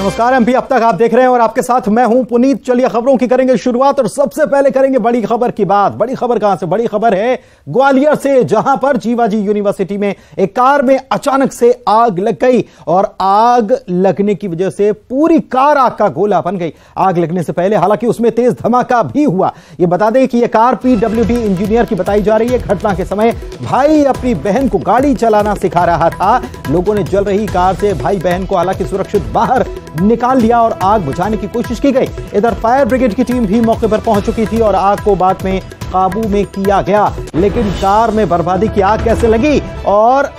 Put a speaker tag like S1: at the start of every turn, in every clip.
S1: नमस्कार एमपी अब तक आप देख रहे हैं और आपके साथ मैं हूं पुनीत। चलिए खबरों की करेंगे शुरुआत और सबसे पहले करेंगे बड़ी खबर की बात। बड़ी खबर कहां से? बड़ी खबर है ग्वालियर से, जहां पर जीवाजी यूनिवर्सिटी में एक कार में अचानक से आग लग गई और आग लगने की वजह से पूरी कार आग का गोला बन गई। आग लगने से पहले हालांकि उसमें तेज धमाका भी हुआ। यह बता दें कि यह कार पीडब्ल्यूडी इंजीनियर की बताई जा रही है। घटना के समय भाई अपनी बहन को गाड़ी चलाना सिखा रहा था। लोगों ने जल रही कार से भाई बहन को हालांकि सुरक्षित बाहर निकाल लिया और आग बुझाने की कोशिश की गई। इधर फायर ब्रिगेड की टीम भी मौके पर पहुंच चुकी थी और आग को बाद में काबू में किया गया। लेकिन कार में बर्बादी की आग कैसे लगी, और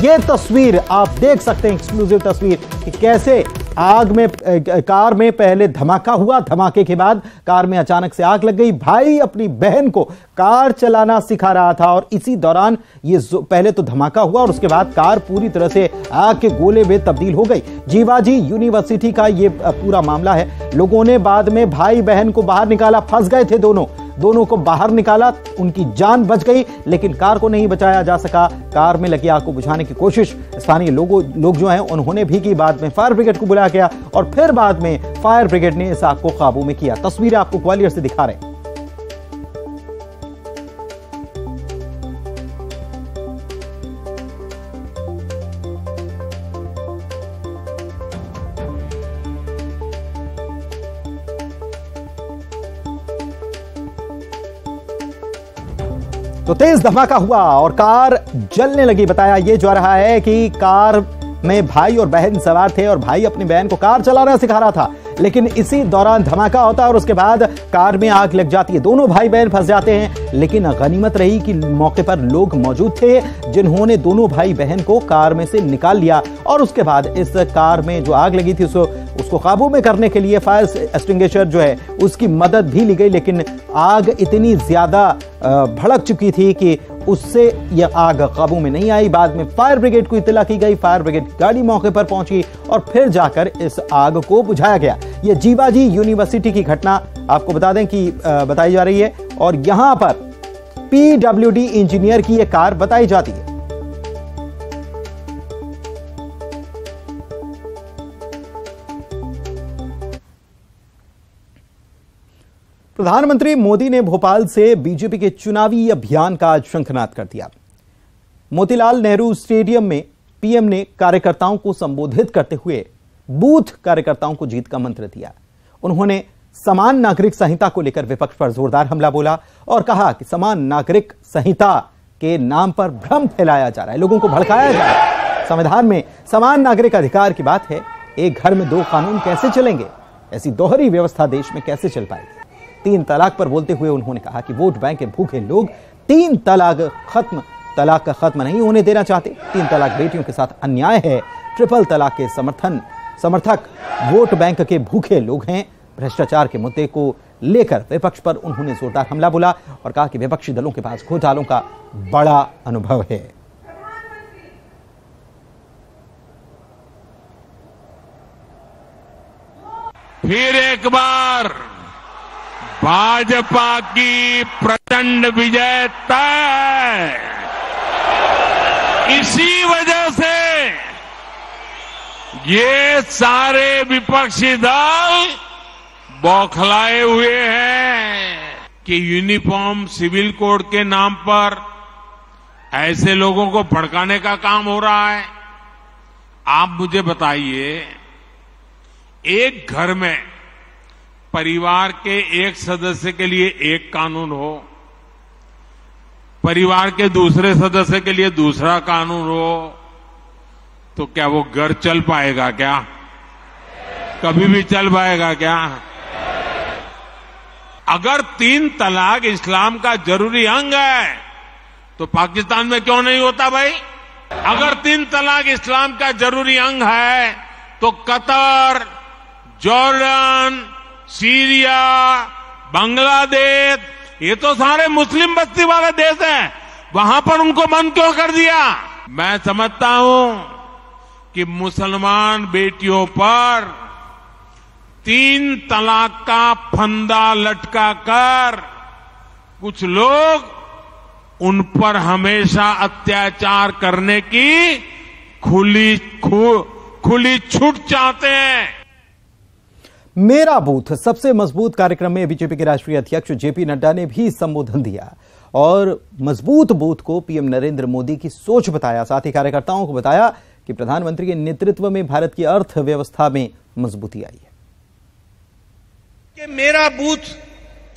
S1: यह तस्वीर आप देख सकते हैं, एक्सक्लूसिव तस्वीर कि कैसे आग में कार में पहले धमाका हुआ, धमाके के बाद कार में अचानक से आग लग गई। भाई अपनी बहन को कार चलाना सिखा रहा था और इसी दौरान ये पहले तो धमाका हुआ और उसके बाद कार पूरी तरह से आग के गोले में तब्दील हो गई। जीवाजी यूनिवर्सिटी का ये पूरा मामला है। लोगों ने बाद में भाई बहन को बाहर निकाला, फंस गए थे दोनों को बाहर निकाला, उनकी जान बच गई, लेकिन कार को नहीं बचाया जा सका। कार में लगी आग को बुझाने की कोशिश स्थानीय लोग जो हैं उन्होंने भी की। बाद में फायर ब्रिगेड को बुलाया गया और फिर बाद में फायर ब्रिगेड ने इस आग को काबू में किया। तस्वीरें आपको ग्वालियर से दिखा रहे हैं। तो तेज धमाका हुआ और कार जलने लगी। बताया यह जा रहा है कि कार में भाई और बहन सवार थे और भाई अपनी बहन को कार चलाना सिखा रहा था, लेकिन इसी दौरान धमाका होता है और उसके बाद कार में आग लग जाती है। दोनों भाई बहन फंस जाते हैं, लेकिन गनीमत रही कि मौके पर लोग मौजूद थे जिन्होंने दोनों भाई बहन को कार में से निकाल लिया और उसके बाद इस कार में जो आग लगी थी उसको काबू में करने के लिए फायर एक्सटिंग्विशर जो है उसकी मदद भी ली गई। लेकिन आग इतनी ज्यादा भड़क चुकी थी कि उससे यह आग काबू में नहीं आई। बाद में फायर ब्रिगेड को इत्तला की गई, फायर ब्रिगेड गाड़ी मौके पर पहुंची और फिर जाकर इस आग को बुझाया गया। यह जीवाजी यूनिवर्सिटी की घटना आपको बता दें कि बताई जा रही है और यहां पर पीडब्ल्यूडी इंजीनियर की यह कार बताई जाती है। प्रधानमंत्री मोदी ने भोपाल से बीजेपी के चुनावी अभियान का आज शंखनाद कर दिया। मोतीलाल नेहरू स्टेडियम में पीएम ने कार्यकर्ताओं को संबोधित करते हुए बूथ कार्यकर्ताओं को जीत का मंत्र दिया। उन्होंने समान नागरिक संहिता को लेकर विपक्ष पर जोरदार हमला बोला और कहा कि समान नागरिक संहिता के नाम पर भ्रम फैलाया जा रहा है, लोगों को भड़काया जा रहा है। संविधान में समान नागरिक अधिकार की बात है, एक घर में दो कानून कैसे चलेंगे? ऐसी दोहरी व्यवस्था देश में कैसे चल पाएगी? 3 तलाक पर बोलते हुए उन्होंने कहा कि वोट बैंक के भूखे लोग 3 तलाक खत्म नहीं होने देना चाहते। 3 तलाक बेटियों के साथ अन्याय है। ट्रिपल तलाक के समर्थक वोट बैंक के भूखे लोग हैं। भ्रष्टाचार के मुद्दे को लेकर विपक्ष पर उन्होंने जोरदार हमला बोला और कहा कि विपक्षी दलों के पास घोटालों का बड़ा अनुभव है।
S2: फिर एक बार भाजपा की प्रचंड विजय तय। इसी वजह से ये सारे विपक्षी दल बौखलाए हुए हैं कि यूनिफॉर्म सिविल कोड के नाम पर ऐसे लोगों को भड़काने का काम हो रहा है। आप मुझे बताइए, एक घर में परिवार के एक सदस्य के लिए एक कानून हो, परिवार के दूसरे सदस्य के लिए दूसरा कानून हो, तो क्या वो घर चल पाएगा? क्या कभी भी चल पाएगा क्या? अगर 3 तलाक इस्लाम का जरूरी अंग है तो पाकिस्तान में क्यों नहीं होता भाई? अगर 3 तलाक इस्लाम का जरूरी अंग है तो कतर, जॉर्डन, सीरिया, बांग्लादेश, ये तो सारे मुस्लिम बस्ती वाले देश हैं, वहां पर उनको बंद क्यों कर दिया? मैं समझता हूं कि मुसलमान बेटियों पर 3 तलाक का फंदा लटका कर कुछ लोग उन पर हमेशा अत्याचार करने की खुली छूट चाहते हैं।
S1: मेरा बूथ सबसे मजबूत कार्यक्रम में बीजेपी के राष्ट्रीय अध्यक्ष जेपी नड्डा ने भी संबोधन दिया और मजबूत बूथ को पीएम नरेंद्र मोदी की सोच बताया। साथ ही कार्यकर्ताओं को बताया कि प्रधानमंत्री के नेतृत्व में भारत की अर्थव्यवस्था में मजबूती आई है।
S3: कि मेरा बूथ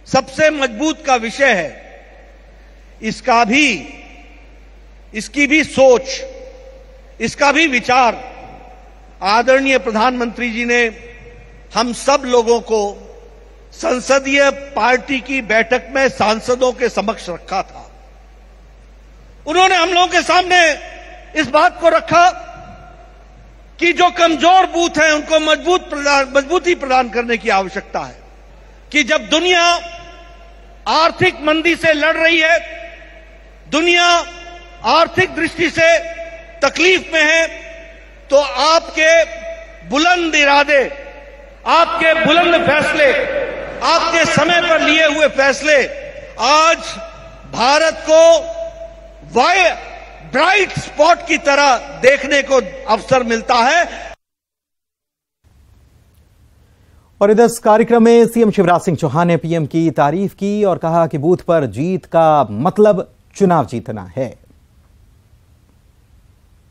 S3: सबसे मजबूत का विषय है, इसकी भी सोच, इसका भी विचार आदरणीय प्रधानमंत्री जी ने हम सब लोगों को संसदीय पार्टी की बैठक में सांसदों के समक्ष रखा था। उन्होंने हम लोगों के सामने इस बात को रखा कि जो कमजोर बूथ हैं उनको मजबूती प्रदान करने की आवश्यकता है, कि जब दुनिया आर्थिक मंदी से लड़ रही है, दुनिया आर्थिक दृष्टि से तकलीफ में है, तो आपके बुलंद इरादे, आपके बुलंद फैसले, आपके समय पर लिए हुए फैसले आज भारत को ब्राइट स्पॉट की तरह देखने को अवसर मिलता है।
S1: और इस कार्यक्रम में सीएम शिवराज सिंह चौहान ने पीएम की तारीफ की और कहा कि बूथ पर जीत का मतलब चुनाव जीतना है।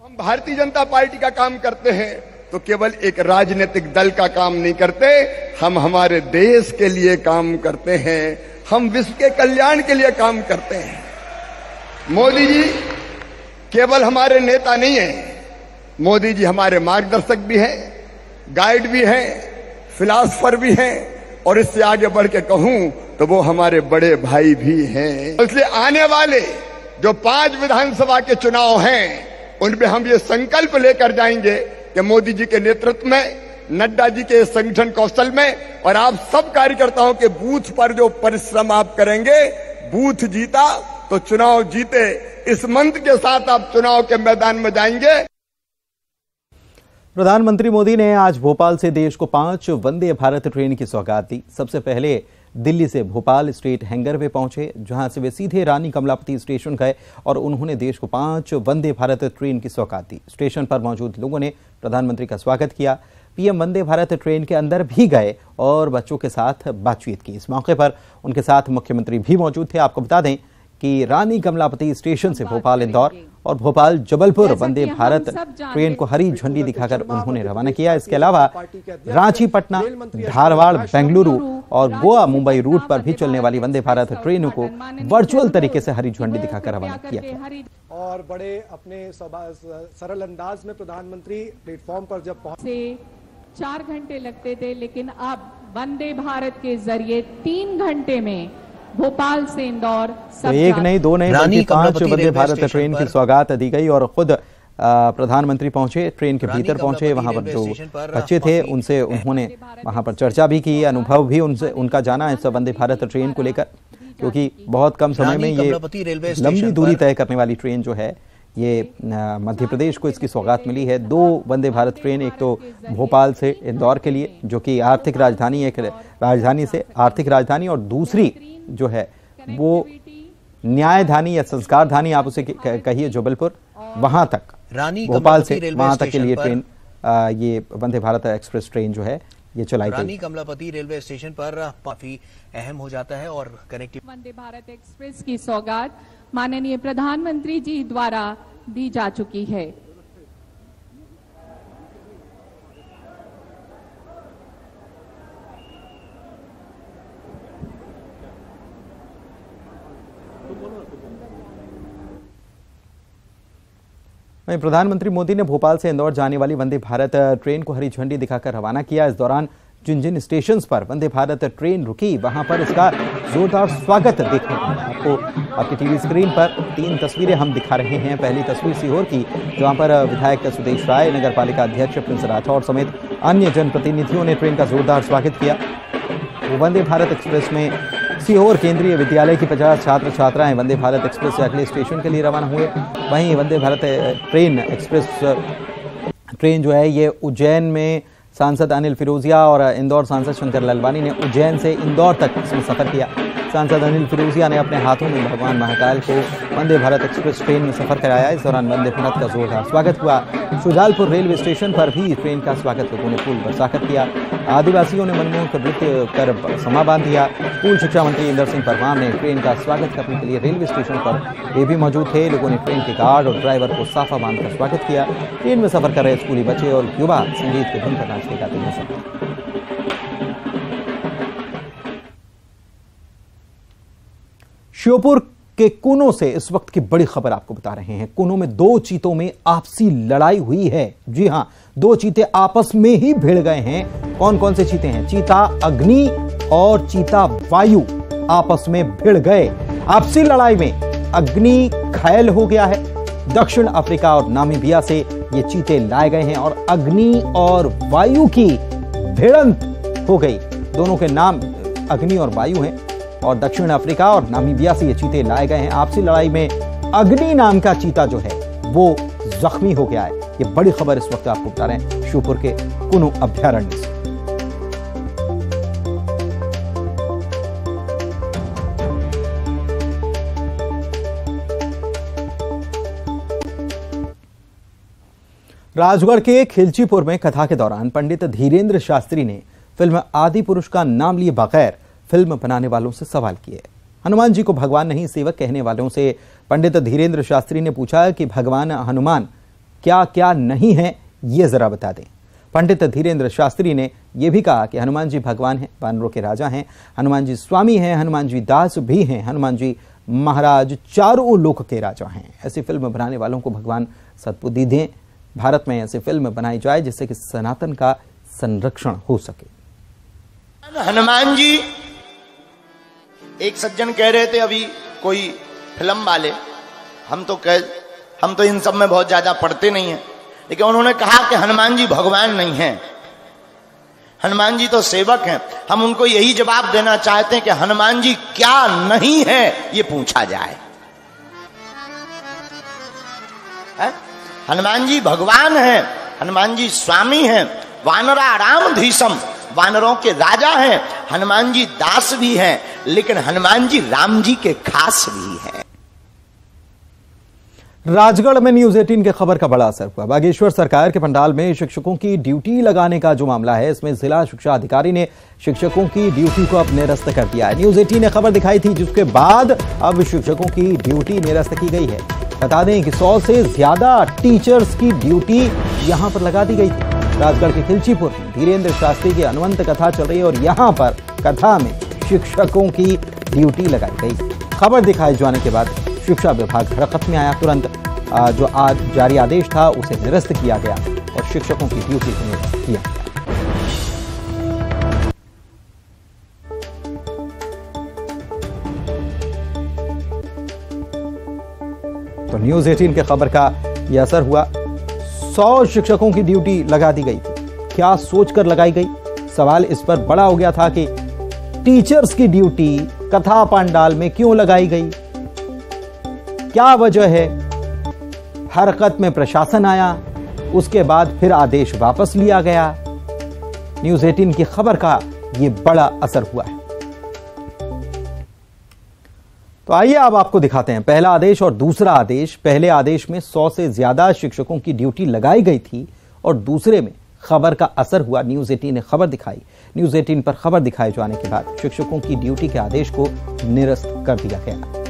S4: हम भारतीय जनता पार्टी का काम करते हैं तो केवल एक राजनीतिक दल का काम नहीं करते, हम हमारे देश के लिए काम करते हैं, हम विश्व के कल्याण के लिए काम करते हैं। मोदी जी केवल हमारे नेता नहीं हैं, मोदी जी हमारे मार्गदर्शक भी हैं, गाइड भी हैं, फिलॉसफर भी हैं, और इससे आगे बढ़ के कहूं तो वो हमारे बड़े भाई भी हैं। इसलिए आने वाले जो 5 विधानसभा के चुनाव हैं उनमें हम ये संकल्प लेकर जाएंगे कि मोदी जी के नेतृत्व में, नड्डा जी के संगठन कौशल में और आप सब कार्यकर्ताओं के बूथ पर जो परिश्रम आप करेंगे, बूथ जीता तो चुनाव जीते, इस मंत्र के साथ आप चुनाव के मैदान में जाएंगे।
S1: प्रधानमंत्री मोदी ने आज भोपाल से देश को 5 वंदे भारत ट्रेन की सौगात दी। सबसे पहले दिल्ली से भोपाल स्ट्रेट हैंगर वे पहुंचे, जहां से वे सीधे रानी कमलापति स्टेशन गए और उन्होंने देश को 5 वंदे भारत ट्रेन की सौगात दी। स्टेशन पर मौजूद लोगों ने प्रधानमंत्री का स्वागत किया। पीएम वंदे भारत ट्रेन के अंदर भी गए और बच्चों के साथ बातचीत की। इस मौके पर उनके साथ मुख्यमंत्री भी मौजूद थे। आपको बता दें कि रानी कमलापति स्टेशन से भोपाल इंदौर और भोपाल जबलपुर वंदे भारत ट्रेन को हरी झंडी दिखाकर उन्होंने रवाना किया। इसके अलावा रांची, पटना, धारवाड़, बेंगलुरु और गोवा मुंबई रूट पर भी चलने वाली वंदे भारत ट्रेनों को वर्चुअल तरीके से हरी झंडी दिखाकर रवाना किया गया।
S5: और बड़े अपने सरल अंदाज में प्रधानमंत्री प्लेटफॉर्म पर जब पहुंचे
S6: 4 घंटे लगते थे, लेकिन अब वंदे भारत के जरिए 3 घंटे में भोपाल से इंदौर
S1: तो एक नहीं, 2 नहीं, बल्कि 5 वंदे भारत ट्रेन की सौगात दी गई और खुद प्रधानमंत्री पहुंचे, ट्रेन के भीतर पहुंचे। वहां पर जो बच्चे थे उनसे उन्होंने वहां पर चर्चा भी की, अनुभव भी उनका जाना इस वंदे भारत ट्रेन को लेकर, क्योंकि बहुत कम समय में ये लंबी दूरी तय करने वाली ट्रेन जो है, ये मध्य प्रदेश को इसकी सौगात मिली है। 2 वंदे भारत ट्रेन, एक तो भोपाल से इंदौर के लिए जो कि आर्थिक राजधानी, एक राजधानी से आर्थिक राजधानी, और दूसरी जो है वो न्यायधानी या संस्कारधानी आप उसे कहिए, जबलपुर, वहां तक, भोपाल से वहां तक के लिए ट्रेन, ये वंदे भारत एक्सप्रेस ट्रेन जो है ये चलाई गई।
S7: रानी कमलापति रेलवे स्टेशन पर काफी अहम हो जाता है और कनेक्टिव
S6: वंदे भारत एक्सप्रेस की सौगात माननीय प्रधानमंत्री जी द्वारा दी जा चुकी है।
S1: वहीं प्रधानमंत्री मोदी ने भोपाल से इंदौर जाने वाली वंदे भारत ट्रेन को हरी झंडी दिखाकर रवाना किया। इस दौरान जिन जिन स्टेशन पर वंदे भारत ट्रेन रुकी वहां पर इसका जोरदार स्वागत देखने को मिला। आपको आपकी टीवी स्क्रीन पर 3 तस्वीरें हम दिखा रहे हैं। पहली तस्वीर सीहोर की, जहां पर विधायक सुदेश राय, नगर पालिका अध्यक्ष प्रिंस राठौड़ समेत अन्य जनप्रतिनिधियों ने ट्रेन का जोरदार स्वागत किया। वंदे भारत एक्सप्रेस में सीहोर केंद्रीय विद्यालय की 50 छात्र छात्राएं वंदे भारत एक्सप्रेस से अगले स्टेशन के लिए रवाना हुए। वहीं Vande Bharat train express train जो है ये उज्जैन में सांसद अनिल फिरोजिया और इंदौर सांसद शंकर लालवानी ने उज्जैन से इंदौर तक इसमें सफर किया। सांसद अनिल फिरोजिया ने अपने हाथों में भगवान महाकाल को वंदे भारत एक्सप्रेस ट्रेन में सफर कराया। इस दौरान वंदे भारत का जोरदार स्वागत हुआ। शुजालपुर रेलवे स्टेशन पर भी ट्रेन का स्वागत लोगों ने फूल बरसाकर किया। आदिवासियों ने मनमोहक नृत्य कर समा बांध दिया। स्कूल शिक्षा मंत्री इंदर सिंह परमार ने ट्रेन का स्वागत करने के लिए रेलवे स्टेशन पर वे भी मौजूद थे। लोगों ने ट्रेन के गार्ड और ड्राइवर को साफा बांधकर स्वागत किया। ट्रेन में सफर कर रहे स्कूली बच्चे और युवा संगीत के धुन पर नाचते गाते नजर आए। श्योपुर के कूनो से इस वक्त की बड़ी खबर आपको बता रहे हैं। कूनो में 2 चीतों में आपसी लड़ाई हुई है। जी हां, 2 चीते आपस में ही भिड़ गए हैं। कौन कौन से चीते हैं? चीता अग्नि और चीता वायु आपस में भिड़ गए। आपसी लड़ाई में अग्नि घायल हो गया है। दक्षिण अफ्रीका और नामीबिया से ये चीते लाए गए हैं और अग्नि और वायु की भिड़ंत हो गई। दोनों के नाम अग्नि और वायु हैं और दक्षिण अफ्रीका और नामीबिया से ये चीते लाए गए हैं। आपसी लड़ाई में अग्नि नाम का चीता जो है वो जख्मी हो गया है। ये बड़ी खबर इस वक्त आपको बता रहे हैं श्योपुर के कूनो अभयारण्य से। राजगढ़ के खिलचीपुर में कथा के दौरान पंडित धीरेन्द्र शास्त्री ने फिल्म आदि पुरुष का नाम लिए बगैर फिल्म बनाने वालों से सवाल किए। हनुमान जी को भगवान नहीं सेवक कहने वालों से पंडित धीरेन्द्र शास्त्री ने पूछा कि भगवान हनुमान क्या क्या नहीं है, ये जरा बता दें। पंडित धीरेन्द्र शास्त्री ने यह भी कहा कि हनुमान जी भगवान हैं, वानरों के राजा हैं, हनुमान जी स्वामी हैं, हनुमान जी दास भी हैं, हनुमान जी महाराज चारों लोक के राजा हैं। ऐसी फिल्म बनाने वालों को भगवान सद्बुद्धि दें। भारत में ऐसी फिल्म बनाई जाए जिससे कि सनातन का संरक्षण हो सके।
S8: हनुमान जी, एक सज्जन कह रहे थे अभी कोई फिल्म वाले, हम तो इन सब में बहुत ज्यादा पढ़ते नहीं हैं, लेकिन उन्होंने कहा कि हनुमान जी भगवान नहीं हैं, हनुमान जी तो सेवक हैं। हम उनको यही जवाब देना चाहते हैं कि हनुमान जी क्या नहीं है ये पूछा जाए। हनुमान जी भगवान हैं, हनुमान जी स्वामी हैं, वानरा राम धीसम, वानरों के राजा हैं, हनुमान जी दास भी हैं, लेकिन हनुमान जी राम जी के खास भी हैं।
S1: राजगढ़ में न्यूज 18 के खबर का बड़ा असर हुआ। बागेश्वर सरकार के पंडाल में शिक्षकों की ड्यूटी लगाने का जो मामला है, इसमें जिला शिक्षा अधिकारी ने शिक्षकों की ड्यूटी को अब निरस्त कर दिया है। न्यूज 18 ने खबर दिखाई थी, जिसके बाद अब शिक्षकों की ड्यूटी निरस्त की गई है। बता दें कि 100 से ज्यादा टीचर्स की ड्यूटी यहां पर लगा दी गई थी। राजगढ़ के खिलचीपुर में धीरेन्द्र शास्त्री की अनुवंत कथा चल रही है और यहां पर कथा में शिक्षकों की ड्यूटी लगाई गई। खबर दिखाए जाने के बाद शिक्षा विभाग हरकत में आया। तुरंत जो आज जारी आदेश था उसे निरस्त किया गया और शिक्षकों की ड्यूटी को निरस्त किया गया। तो न्यूज 18 के खबर का यह असर हुआ। 100 शिक्षकों की ड्यूटी लगा दी गई थी। क्या सोचकर लगाई गई? सवाल इस पर बड़ा हो गया था कि टीचर्स की ड्यूटी कथा पंडाल में क्यों लगाई गई, क्या वजह है? हरकत में प्रशासन आया, उसके बाद फिर आदेश वापस लिया गया। न्यूज 18 की खबर का यह बड़ा असर हुआ है। तो आइए अब आपको दिखाते हैं पहला आदेश और दूसरा आदेश। पहले आदेश में 100 से ज्यादा शिक्षकों की ड्यूटी लगाई गई थी और दूसरे में खबर का असर हुआ। न्यूज 18 ने खबर दिखाई। न्यूज 18 पर खबर दिखाए जाने के बाद शिक्षकों की ड्यूटी के आदेश को निरस्त कर दिया गया।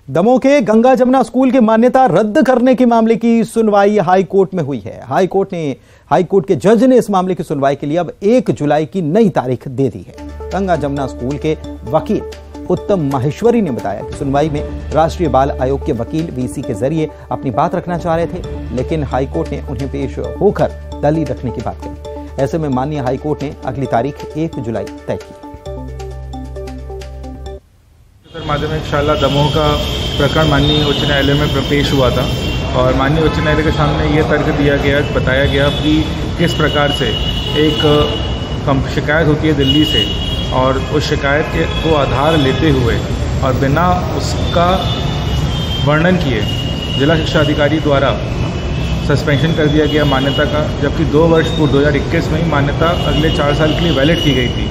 S1: दमोह के गंगा जमुना स्कूल की मान्यता रद्द करने के मामले की सुनवाई हाई कोर्ट में हुई है। हाई कोर्ट के जज ने इस मामले की सुनवाई के लिए अब 1 जुलाई की नई तारीख दे दी है। गंगा जमुना स्कूल के वकील उत्तम माहेश्वरी ने बताया कि सुनवाई में राष्ट्रीय बाल आयोग के वकील वीसी के जरिए अपनी बात रखना चाह रहे थे, लेकिन हाईकोर्ट ने उन्हें पेश होकर दलील रखने की बात कही। ऐसे में माननीय हाईकोर्ट ने अगली तारीख 1 जुलाई तय की।
S9: माध्यमिक शाला दमोह का प्रकरण माननीय उच्च न्यायालय में पेश हुआ था और माननीय उच्च न्यायालय के सामने ये तर्क दिया गया, बताया गया कि किस प्रकार से एक शिकायत होती है दिल्ली से और उस शिकायत को आधार लेते हुए और बिना उसका वर्णन किए जिला शिक्षा अधिकारी द्वारा सस्पेंशन कर दिया गया मान्यता का, जबकि 2 वर्ष पूर्व 2021 में ही मान्यता अगले 4 साल के लिए वैलिड की गई थी।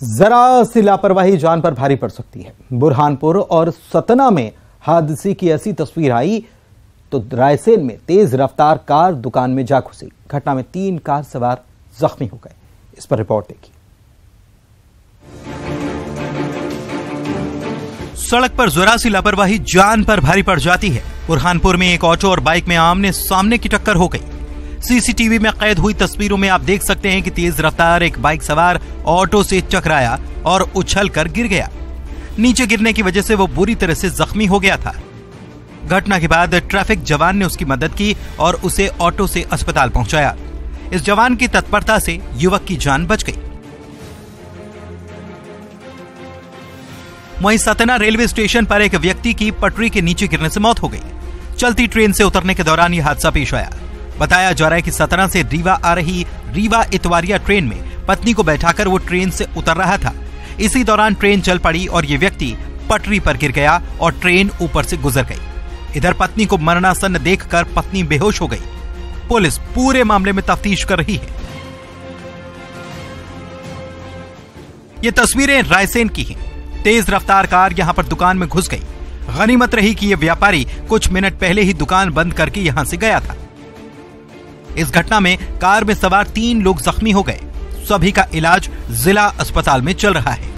S1: जरा सी लापरवाही जान पर भारी पड़ सकती है। बुरहानपुर और सतना में हादसे की ऐसी तस्वीर आई तो रायसेन में तेज रफ्तार कार दुकान में जा घुसी। घटना में 3 कार सवार जख्मी हो गए। इस पर रिपोर्ट देखिए।
S10: सड़क पर जरा सी लापरवाही जान पर भारी पड़ जाती है। बुरहानपुर में एक ऑटो और बाइक में आमने सामने की टक्कर हो गई। सीसीटीवी में कैद हुई तस्वीरों में आप देख सकते हैं कि तेज रफ्तार एक बाइक सवार ऑटो से टकराया और उछलकर गिर गया। नीचे गिरने की वजह से वो बुरी तरह से जख्मी हो गया था। घटना के बाद ट्रैफिक जवान ने उसकी मदद की और उसे ऑटो से अस्पताल पहुंचाया। इस जवान की तत्परता से युवक की जान बच गई। वहीं सतना रेलवे स्टेशन पर एक व्यक्ति की पटरी के नीचे गिरने से मौत हो गई। चलती ट्रेन से उतरने के दौरान यह हादसा पेश आया। बताया जा रहा है कि सतना से रीवा आ रही रीवा इतवारिया ट्रेन में पत्नी को बैठाकर वो ट्रेन से उतर रहा था। इसी दौरान ट्रेन चल पड़ी और ये व्यक्ति पटरी पर गिर गया और ट्रेन ऊपर से गुजर गई। इधर पत्नी को मरणासन्न देखकर पत्नी बेहोश हो गई। पुलिस पूरे मामले में तफ्तीश कर रही है। ये तस्वीरें रायसेन की हैं। तेज रफ्तार कार यहां पर दुकान में घुस गई। गनीमत रही कि यह व्यापारी कुछ मिनट पहले ही दुकान बंद करके यहां से गया था। इस घटना में कार में सवार 3 लोग जख्मी हो गए। सभी का इलाज जिला अस्पताल में चल रहा है।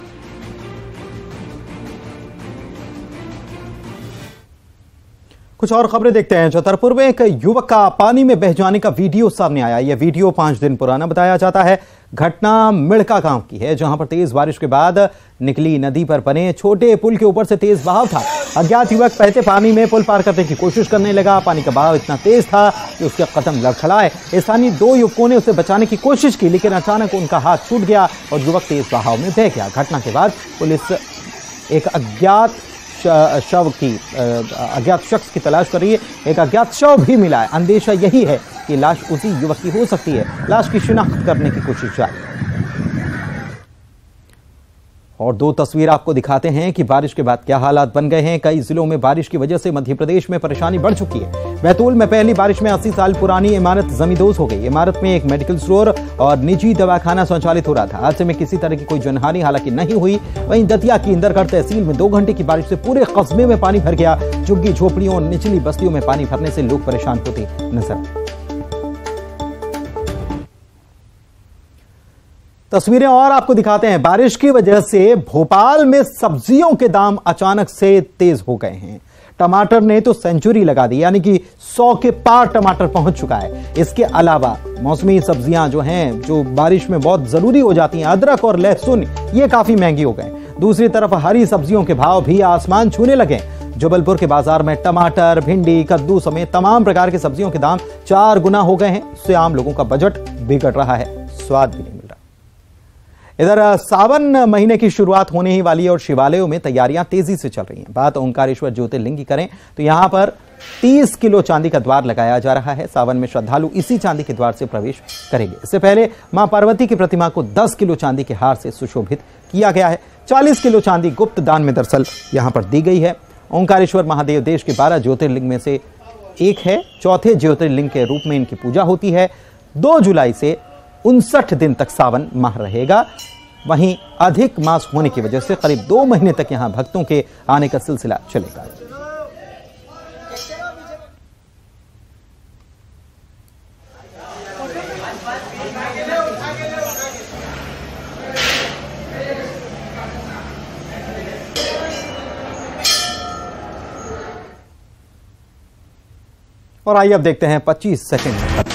S1: कुछ और खबरें देखते हैं। छतरपुर में एक युवक का पानी में बह जाने का वीडियो सामने आया। यह वीडियो 5 दिन पुराना बताया जाता है। घटना मिड़का गांव की है, जहां पर तेज बारिश के बाद निकली नदी पर बने छोटे पुल के ऊपर से तेज बहाव था। अज्ञात युवक बहते पानी में पुल पार करने की कोशिश करने लगा। पानी का बहाव इतना तेज था कि उसके कदम लड़खड़ाए। स्थानीय 2 युवकों ने उसे बचाने की कोशिश की, लेकिन अचानक उनका हाथ छूट गया और युवक तेज बहाव में बह गया। घटना के बाद पुलिस एक अज्ञात शख्स की तलाश कर रही है। एक अज्ञात शव भी मिला है। अंदेशा यही है कि लाश उसी युवक की हो सकती है। लाश की शिनाख्त करने की कोशिश जारी है। और 2 तस्वीर आपको दिखाते हैं कि बारिश के बाद क्या हालात बन गए हैं। कई जिलों में बारिश की वजह से मध्य प्रदेश में परेशानी बढ़ चुकी है। बैतूल में पहली बारिश में 80 साल पुरानी इमारत जमींदोज हो गई। इमारत में एक मेडिकल स्टोर और निजी दवाखाना संचालित हो रहा था। हादसे में किसी तरह की कोई जनहानि हालांकि नहीं हुई। वहीं दतिया की इंदरगढ़ तहसील में 2 घंटे की बारिश से पूरे कस्बे में पानी भर गया। झुग्गी झोपड़ियों और निचली बस्तियों में पानी भरने से लोग परेशान होते नजर। तस्वीरें और आपको दिखाते हैं। बारिश की वजह से भोपाल में सब्जियों के दाम अचानक से तेज हो गए हैं। टमाटर ने तो सेंचुरी लगा दी, यानी कि 100 के पार टमाटर पहुंच चुका है। इसके अलावा मौसमी सब्जियां जो हैं, जो बारिश में बहुत जरूरी हो जाती हैं, अदरक और लहसुन, ये काफी महंगी हो गए। दूसरी तरफ हरी सब्जियों के भाव भी आसमान छूने लगे। जबलपुर के बाजार में टमाटर, भिंडी, कद्दू समेत तमाम प्रकार की सब्जियों के दाम 4 गुना हो गए हैं। इससे आम लोगों का बजट बिगड़ रहा है, स्वाद भी नहीं मिल रहा। इधर सावन महीने की शुरुआत होने ही वाली है और शिवालयों में तैयारियां तेजी से चल रही हैं। बात ओंकारेश्वर ज्योतिर्लिंग की करें तो यहां पर 30 किलो चांदी का द्वार लगाया जा रहा है। सावन में श्रद्धालु इसी चांदी के द्वार से प्रवेश करेंगे। इससे पहले मां पार्वती की प्रतिमा को 10 किलो चांदी के हार से सुशोभित किया गया है। 40 किलो चांदी गुप्त दान में दरअसल यहां पर दी गई है। ओंकारेश्वर महादेव देश के 12 ज्योतिर्लिंग में से एक है। चौथे ज्योतिर्लिंग के रूप में इनकी पूजा होती है। 2 जुलाई से 59 दिन तक सावन माह रहेगा। वहीं अधिक मास होने की वजह से करीब 2 महीने तक यहां भक्तों के आने का सिलसिला चलेगा। और आइए अब देखते हैं 25 सेकंड